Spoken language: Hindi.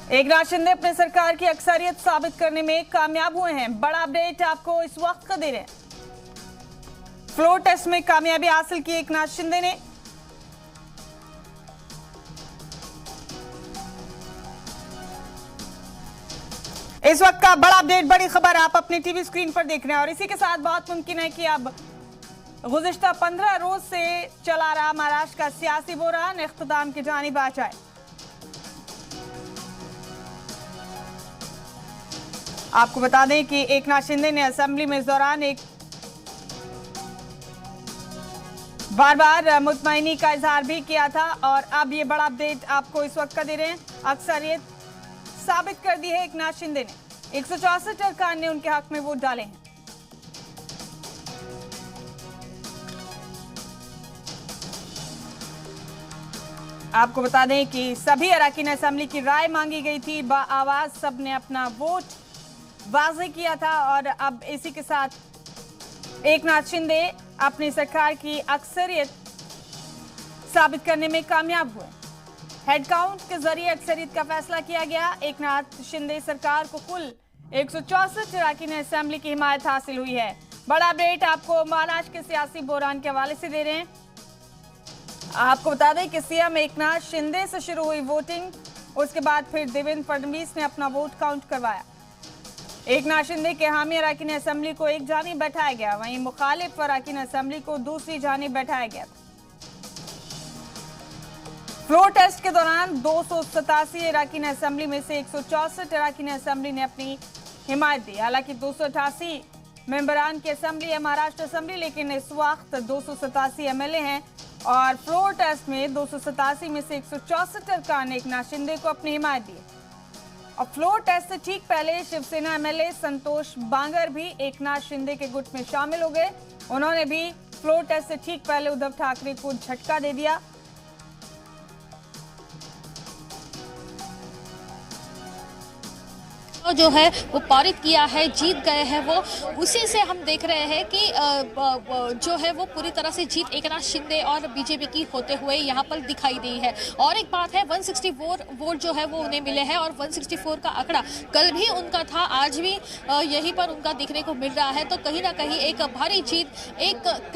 एकनाथ शिंदे अपने सरकार की अक्सरियत साबित करने में कामयाब हुए हैं। बड़ा अपडेट आपको इस वक्त का दे रहे हैं। फ्लोर टेस्ट में कामयाबी हासिल की एकनाथ शिंदे ने। इस वक्त का बड़ा अपडेट, बड़ी खबर आप अपनी टीवी स्क्रीन पर देख रहे हैं और इसी के साथ बहुत मुमकिन है कि अब गुज़िश्ता 15 रोज से चला रहा महाराष्ट्र का सियासी बहरान इख्तिताम की जानिब आ जाए। आपको बता दें कि एकनाथ शिंदे ने असेंबली में इस दौरान एक बार बार मुतमईनी का इजहार भी किया था और अब ये बड़ा अपडेट आपको इस वक्त का दे रहे हैं। अक्सरियत साबित कर दी है एकनाथ शिंदे ने। 164 अरकान ने उनके हक में वोट डाले हैं। आपको बता दें कि सभी अरकान असेंबली की राय मांगी गई थी। आवाज सबने अपना वोट वाज़ेह किया था और अब इसी के साथ एकनाथ शिंदे अपनी सरकार की अक्सरियत साबित करने में कामयाब हुए। हेड काउंट के जरिए अक्सरियत का फैसला किया गया। एकनाथ शिंदे सरकार को कुल 164 अरकान असेंबली की हिमायत हासिल हुई है। बड़ा अपडेट आपको महाराष्ट्र के सियासी बहरान के हवाले से दे रहे हैं। आपको बता दें कि सीएम एकनाथ शिंदे से शुरू हुई वोटिंग, उसके बाद फिर देवेंद्र फडणवीस ने अपना वोट काउंट करवाया। एकनाथ शिंदे के हामी अरकान असेंबली को एक जानिब बैठाया गया, वहीं मुखालिफ अरकान असेंबली को दूसरी जानिब बैठाया गया। फ्लोर टेस्ट के दौरान 287 अरकान असेंबली में से 164 अरकान असेंबली ने अपनी हिमायत दी। हालांकि 288 मेंबरान की असेंबली है महाराष्ट्र असेंबली, लेकिन इस वक्त 287 एमएलए हैं और फ्लोर टेस्ट में 287 में से 164 अरकान ने एकनाथ शिंदे को अपनी हिमायत दी। और फ्लोर टेस्ट से ठीक पहले शिवसेना एमएलए संतोष बांगर भी एकनाथ शिंदे के गुट में शामिल हो गए। उन्होंने भी फ्लोर टेस्ट से ठीक पहले उद्धव ठाकरे को झटका दे दिया। जो है वो पारित किया है, जीत गए हैं वो। उसी से हम देख रहे हैं कि जो है वो पूरी तरह से जीत एकनाथ शिंदे और बीजेपी की होते हुए यहाँ पर दिखाई दी है। और एक बात है, 164 वोट जो है वो उन्हें मिले हैं और 164 का आंकड़ा कल भी उनका था, आज भी यहीं पर उनका दिखने को मिल रहा है। तो कहीं ना कहीं एक भारी जीत, एक